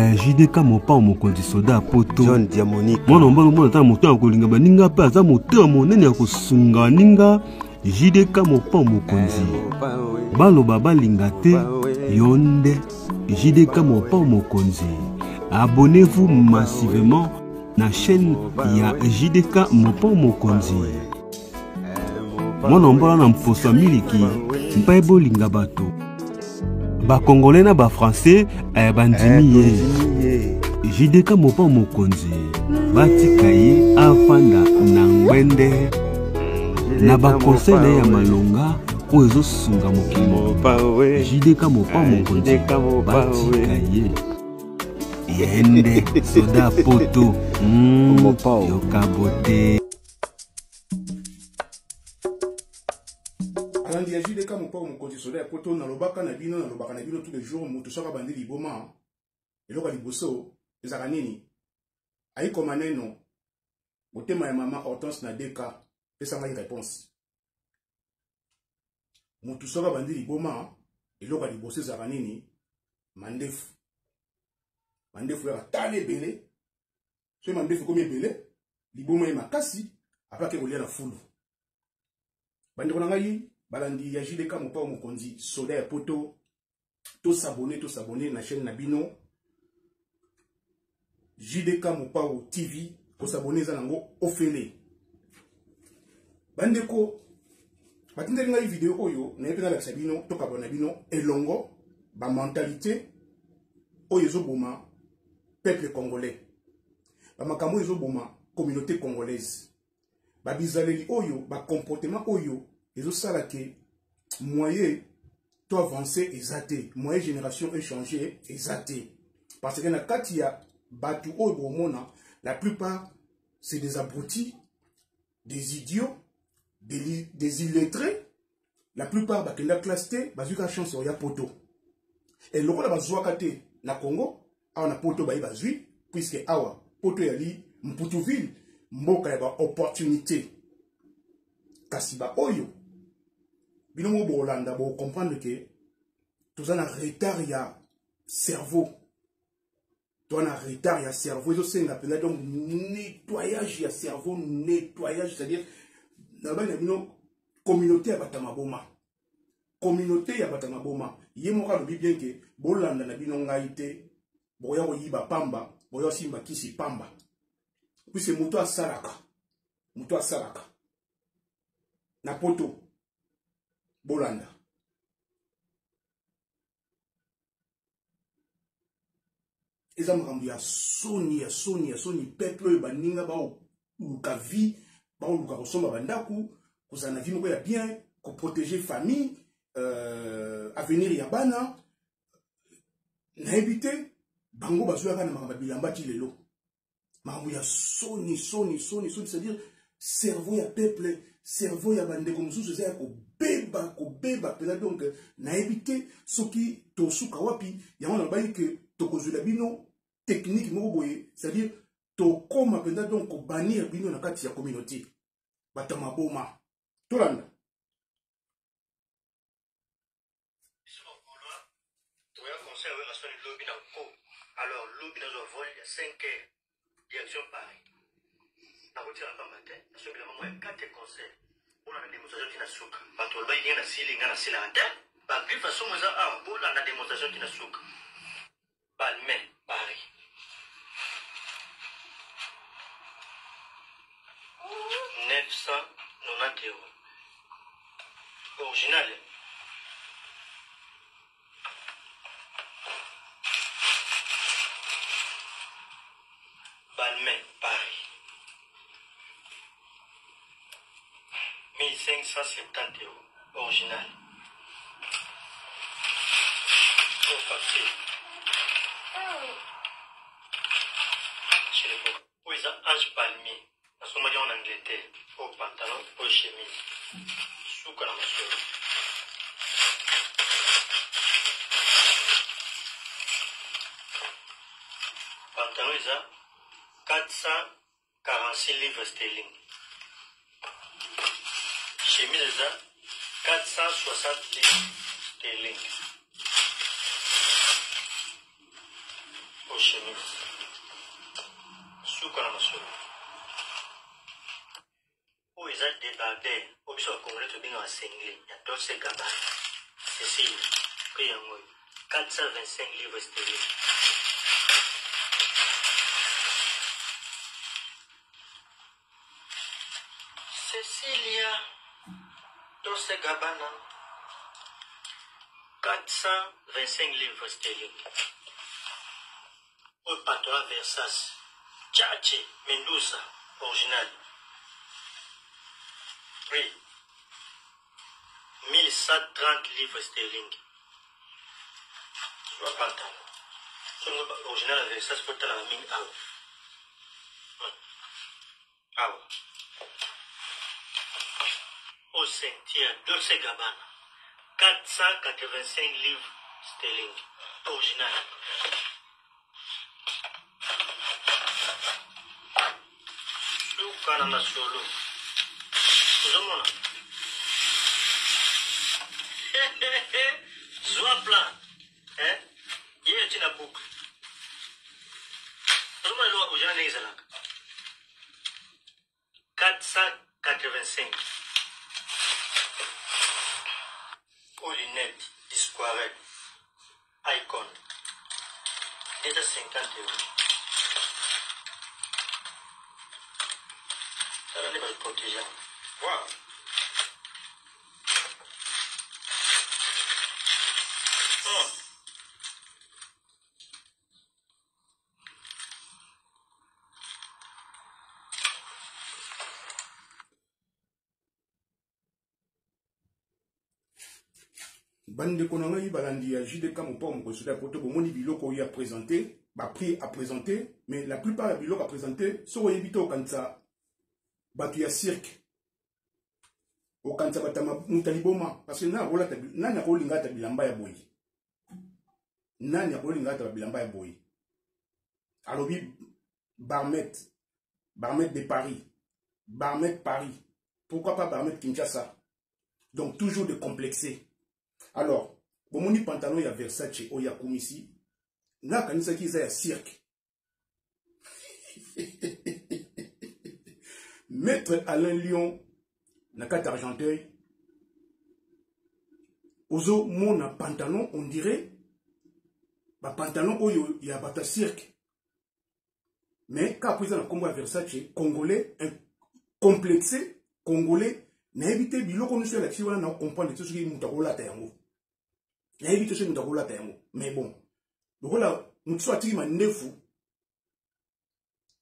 JDK mopa mokonzi soda poto John Diamonique mwana mbalo mwana ta moto akolinga baninga pe aza moto monene ya kosunga ninga JDK mopa mokonzi baloba balinga te yonde JDK mopa mokonzi. Abonnez-vous massivement na chaîne ya JDK mopa mokonzi. Mwana mbala na mposa miliki mpa bolinga bato ba congolais na ba français bandimi ye JDK mopa mokonzi batika ye afanda na ngwende na ba conseil na ya malonga o ezo sunga mokimo JDK mopa mokonzi batika ye yende soda poto yokabote Alandi ya JDK mopa mokonzi soda poto na lobaka na bino tous les jours mutu saka bandi liboma eloka liboso ezaka nini aiko maneno motema ya mama Hortense na deka pesa ngai réponse mutu saka bandi liboma eloka liboso ezaka nini mandefu ya tane bele so mandefu komi bele liboma ya makasi apake kolia na fulu bandi kona ngai balandi ya JDK mopa mokonzi soda ya poto to s'abonner na chaîne na bino JDK mopa TV ko s'abonner za nango ofele bandeko batindeli ngai video oyo na yepe na la bino to kabona bino elongo ba mentalité oyo ezoboma peuple congolais ba makambo ezoboma communauté congolaise ba bizaleli oyo ba comportement oyo ezosala ke moyen to avancer ezate moyen génération échanger ezate parce que na kati ya batu oyo bomona la plupart c'est des abrutis, des idiots, des illettrés. La plupart bakenda classe T bazuka chance ya poto et lokola bazwaka te na Congo awa na poto bayi bazui puisque awa poto yali Mputuville mboka ya ba opportunité kasi ba oyo bino mo bolanda bo comprendre que tout un retard ya cerveau toi na retard ya cerveau eso senga pena donc nettoyage ya cerveau nettoyage c'est-à-dire na ba bino communauté ya batamaboma communauté ya batamaboma yemo ka lobi bien que bolanda na bino ngai te boya ko yiba pamba boya simba kisi pamba puisque muto asalaka na poto bolanda eza makambo ya soni peuple oyo baninga baoluka vie baoluka kosomba bandaku kozala na vie moko ya bien koprotéger famille avenir ya bana nayebi te bango bazwaka na makambo ya bilamba ti lelo makambo ya soni c'est-à-dire cerveau ya peuple cerveau ya bandeko mosusu eza ya kobeba pela donc nayebi te soki tosuka wapi yango nalobai ke tokozwela bino technique moko boye c'est-à-dire tokoma mpenza donc kobannir bino na kati ya communauté bato maboma tolanda alors lobi na zo vol ya 5 heures direction Paris na kotira pa matin na so bila mamo ya 4 conseils on a démonstration qui na suka bato ba yi na silinga na silante ba grifa somo za bola na démonstration qui na suka Balmain Paris 990 euros original Balmain Paris 1570 euros original au papier chez les où ils ont Ange Palmier à ce moment en Angleterre au pantalon au chemise sous la masure pantalon ils ont 446 livres sterling. Chemise 460 livres sterling. chimie. Suka na masolo. Où ils ont débardé, au biso congolais to binga singli, ya Dolce Gabbana. Cécile, prix en moi, 425 livres sterling. Cecilia, Dolce Gabbana, 425 livres sterling. Au patron Versace, Chachi, Mendoza, original. Prix 1130 livres sterling. Je vois pantalon. C'est original Versace pour la mine out. Out. Au ceinture Dolce Gabbana, 485 livres sterling. Original. Suka na masolo. Zomona. Zoa plan. Hein? Hier tu n'as boucle. Zomona lo ujana izalaka. 485. Paulinette, Disquarelle, Icon. Déjà 50 €. Ça va être protégé. Wow. Bande konanga yi balandi ya JDK mon port mon consultant poto bomoni biloko yi a présenté, ba prix à présenter, mais la plupart ya biloko à présenter so yebito kanza batu ya cirque. O kanza batama mutaliboma parce que na rola tabi nani akolinga ta bilamba ya boyi. Nani akolinga ta bilamba ya boyi. Alobi Barmet de Paris. Barmet Paris. Pourquoi pas Barmet Kinshasa? Donc toujours décomplexé. Alors, bon moni pantalon ya Versace o ya komisi na kanisa ki za ya cirque. Maître Alain Lyon na carte Argenteuil ozo mona pantalon on dirait ba pantalon oyo ya bata cirque. Mais quand présent na combo ya Versace congolais complexé congolais na éviter biloko nous sur la qui wana na comprendre tout ce qui mutakola ta yango. Na éviter ce mutakola ta yango. Mais bon, voilà mutso atiki mandefu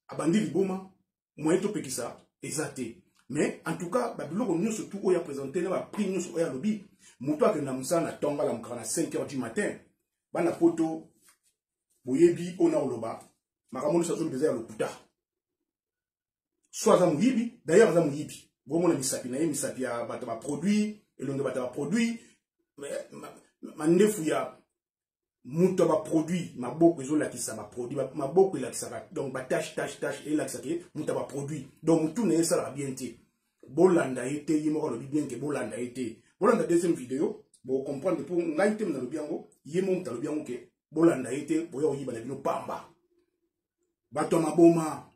abandi liboma moyen to pekisa exacté. Mais en tout cas, ba biloko nous surtout oya présenter na ba prix nous oya lobby, muto akenda musana tonga la mukana 5 h du matin. Bana poto boyebi ona oloba makamoni sa zone bezaya loputa. Soit za muyibi, d'ailleurs za muyibi. Bon, on a mis ça, il y a un produit, et l'on a un produit, mais il y a un produit, ma beaucoup ils ont là qui ça va produit, ma beaucoup là qui ça va, donc tâche, et là qui ça qui est, un produit, donc tout n'est ça bien été. Bolanda été, il m'a dit bien que Bolanda été. Bolanda deuxième vidéo, pour comprendre pour un item dans le bien haut, il y a mon dans le bien haut que Bolanda été, pour y aller dans le pamba. Bato ma boma.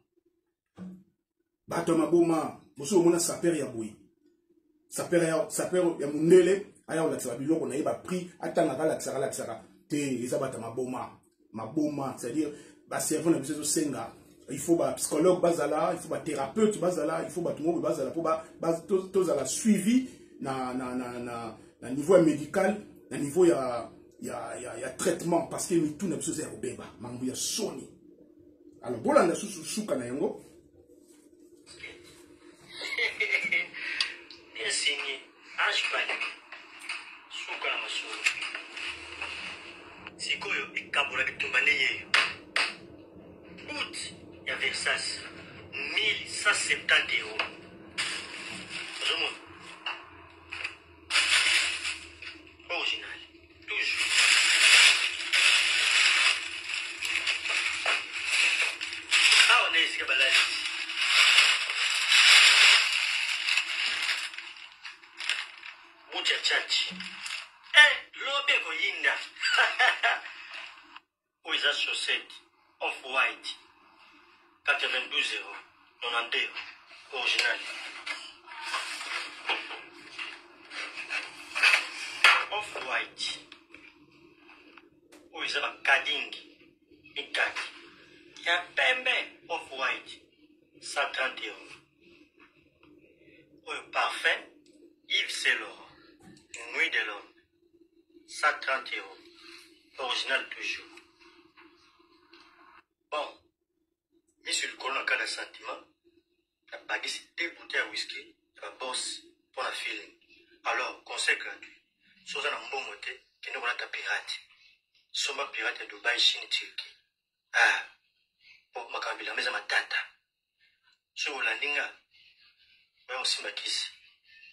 Boso mona saper ya boyi. Saper ya mundele aya la tsaba biloko na yeba prix atanga kala tsaka te ezabata maboma c'est-à-dire ba servant na biso senga il faut ba psychologue bazala il faut ba thérapeute bazala il faut ba tumo bazala pour ba tozala suivi na niveau médical na niveau ya traitement parce que tout na biso zero beba mangu ya soni alors bolanda suka na yango. Signé Ashbani Suka na masolo Sikoyo ikabula kitumbane yeyo Out ya Versace 1170 €. Zomon original toujours Ah on est ici balade. Chachi. Lobe ko yinda. Où is that chaussette? Off-White 92 euros 91 original. Off-White où ils ont un Kading Mikaki. Il y a un pembe Off-White 130 euros. Au parfum Yves Saint Laurent Nuit de l'homme 130 euros original toujours. Bon, mis sur le colon en cas de sentiment, la baguette c'est 2 bouteilles à whisky, la bosse pour la feeling. Alors, conseil gratuit. Si vous avez un bon moté, qui n'est pas pirate. Soma pirate de Dubaï, Chine, Turquie. Ah, pour ma kabila, mais à ma tata. Si vous l'avez dit, vous avez aussi ma kiss.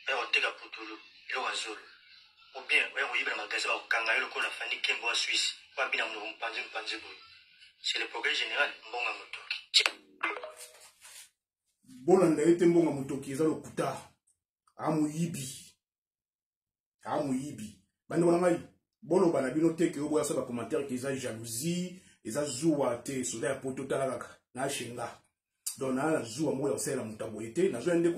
Vous avez aussi ma poutulu, il y a un zolo. Ou bien, vous avez un magasin au Kangaï, le la famille Kembo en Suisse. Vous avez un panzi. C'est le progrès général, Mbonga Motoki. Bolanda ete Mbonga Motoki, eza lokuta. Amuyibi. Bande wana ngai bolo bana bino te ke oboya saba commentaire ke eza jalousie eza zuwa te soda ya poto talaka na shinga donc na zuwa mo ya sela mutabo ete na zo ende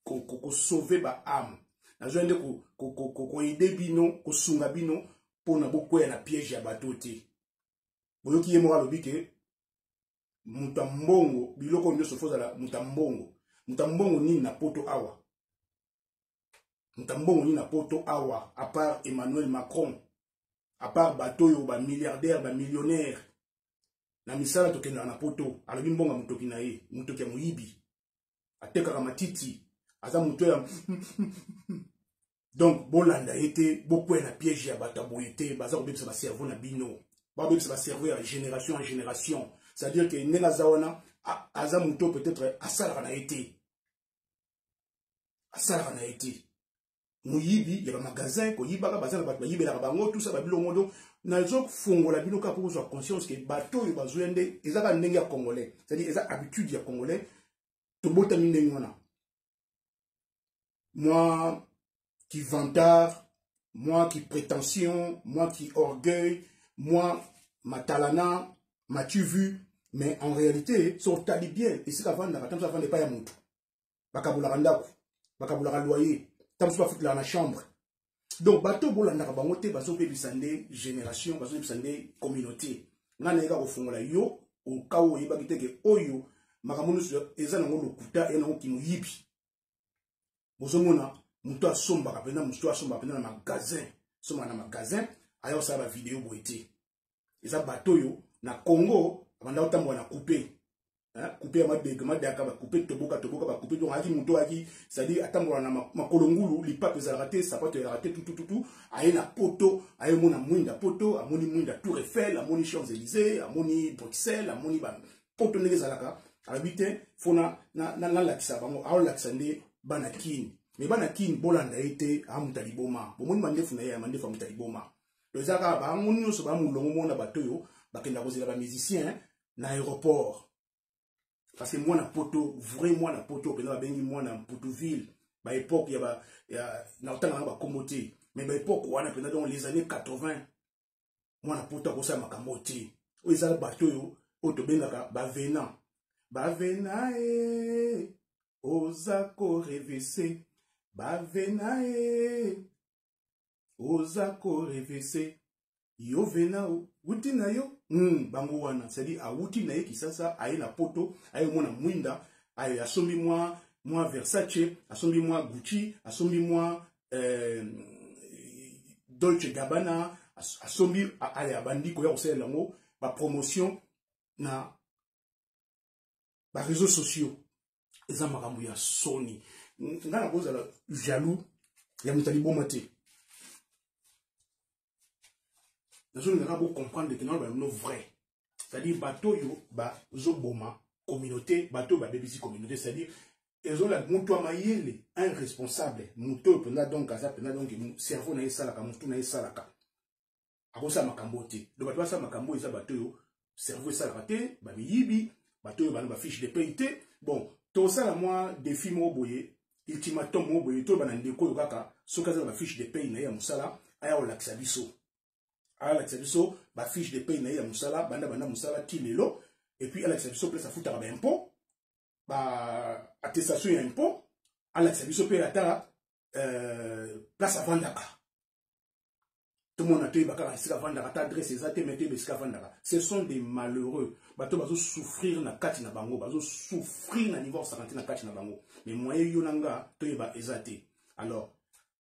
ko sauver ba âme na zo ende ko aider bino ko sunga bino pona bokwe na piège ya bato te boyoki ye mo alobi ke mutambongo biloko nyoso fozala mutambongo nini na poto awa. Mutambongo ni na poto awa, à part Emmanuel Macron, à part Batoyo, ba milliardaire, ba millionnaire. Na misala tokenda na poto, alobi Mbonga Motoki na ye, Motoki ya muyibi. Ateka matiti, aza muto ya donc bolanda ete beaucoup na piège ya batabo ete, baza kobebisa ba cerveau na bino. Ba kobebisa ba cerveau ya génération en génération. C'est-à-dire que nena zawana aza muto peut-être asala na ete. Asala na ete. Muyibi, il y a un magasin, ko yibaka bazana bato bayibela bango tout ça babilo modo nazo fongola bino ka pour avoir conscience que bato yo bazwende ezaka ndenge ya congolais, c'est-à-dire eza habitude ya congolais to bota ndenge wana. Moi qui vantard, moi qui prétention, moi qui orgueil, moi matalana, m'as-tu vu, mais en réalité sur tali bien et c'est qu'avant na katam ça vende pas ya mutu. Bakabula randako, bakabula loyer. Tant que foutre la chambre. Donc, bateau bolanda kabangote, bazo pe bisande génération, bazo bisande communauté. Nana ega au fond la yo, au cas où il va quitter que oyo, makamonu sur eza nango lokuta et nango kimu yibi. Bozo mona, muto a somba kapena, muto a somba kapena na magasin, somba na magasin, ayo sa ba vidéo boete. Eza bateau yo, na Congo, abanda otambo na coupé. Couper à madaka, couper toboka, couper donc aki muto aki, c'est-à-dire attendre na makolongulu, li pape za raté, ça peut te rater tout, aye na poto, aye mona mwinda poto, amoni mwinda Tour Eiffel, amoni Champs-Élysées, amoni Bruxelles, amoni ban poto nege zalaka, habite fona na lakisa bango, awo lakisa nde banakin. Mais banakin bolanda ete amutaliboma. Bomoni mandefu na ye mandefu amutaliboma. Le zaka ba amoni so ba mulongo mona batoyo, bakenda kozela ba musicien na aéroport. Parce que moi na poto, vraiment na poto, que na bengi moi na Potoville, ba époque na otanga na ba komote, mais ba époque wana pena dans les années 80, moi na poto ko sa makamote. O ezala bato yo, o to bengaka ba venant. Ba vena ozako revese. Ba vena ozako revese. Yo vena o wuti na yo bango wana c'est-à-dire a wuti na ye kisasa aye na poto aye mona mwinda aye asombi moi Versace asombi moi Gucci asombi moi Dolce Gabbana asombi aye abandi ko ya kosela lango ba promotion na ba réseaux sociaux eza makambo ya Sony ngana koza la jaloux ya mutali bomate. Nous devons comprendre que nous sommes vrais. C'est-à-dire, bateau yo, ba zoboma, communauté, bateau ba BBC communauté. C'est-à-dire, ils ont la moutoua maïele, un responsable. Moutoua pena donc, kaza pena donc, cerveau na salaka, moutou na salaka. Ako sa makambote. Donc, bateau sa makambo, isa bateau yo, cerveau salaka te, ba miyibi, bateau yo, ba fiche de paye te. Bon, tout ça, la moi, défi mo boye, ultimatum mo boye, tout ba nandeko yo kaka, so kaza ba fiche de paye na ya musala, aya o laksabiso. A la tsebiso ba fiche de paye na ya musala banda musala tilelo et puis à la service place à foutre à impôt attestation et impôt à la service place à Vandaka. Tout le monde a tué adresse ce sont des malheureux. Bato bazo souffrir na kati na bango, bazo souffrir na niveau 40 na kati na bango. Mais moyen yonanga to yeba ezate. Alors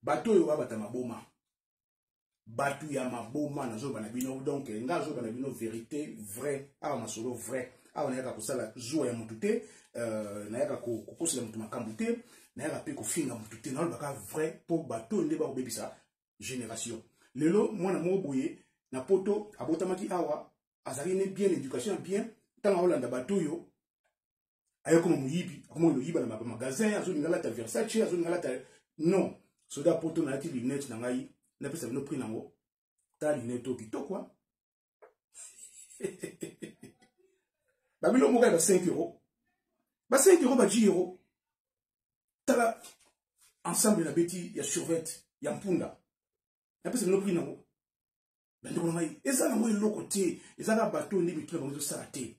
bato yo bata maboma. Batu ya maboma na zo bana bino donc nga zo bana bino vérité vrai, a masolo vrai. A na yaka kusala zo ya mutute, na yaka ko kosela mutu makambute, na yaka pe ko finga mutute na baka vrai pour bato ndeba obebisa génération. Lelo mwana moboye na poto abotamaki awa azali ne bien éducation bien tanga Hollanda batoyo ayo comme muyibi comme le yiba na magasin azo ngala ta Versace azo ngala ta non soda poto na ti lunette na ngai na pesa no prix nango ta lunette okito quoi babilo mo ba 5 €. Ba 5 € ba 10 €. Tala ensemble na beti ya survette ya mpunda. Na pesa no prix nango. Bandeko ngai ezala mo eloko te, ezala bato ndi mituna bango sala te.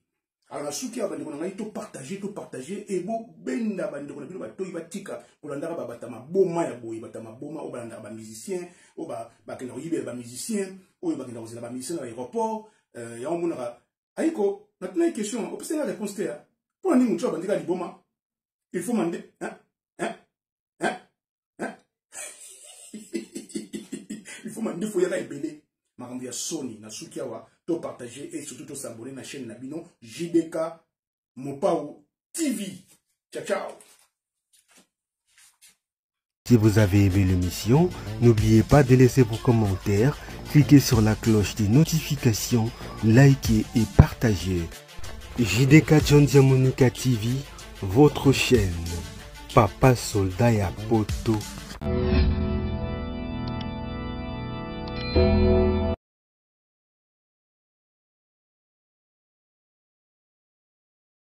Alors na suki ya bandeko ngai to partager et bo benda bandeko na bino bato ibatika kolanda ba batama boma ya boyi batama boma o balanda ba musicien o ba kena yibe ba musicien o ba kena kozela ba musicien à l'aéroport ya on monaka aiko maintenant une question o pesa la réponse te ya pour ni mucho bandika liboma il faut demander il faut demander faut y aller belé Marambi Sony na Sukiawa to partager et surtout to s'abonner na chaîne Nabino JDK Mopao TV. Ciao ciao. Si vous avez aimé l'émission, n'oubliez pas de laisser vos commentaires, cliquez sur la cloche des notifications, likez et partagez. JDK John Diamonika TV, votre chaîne. Papa Soldat ya Poto.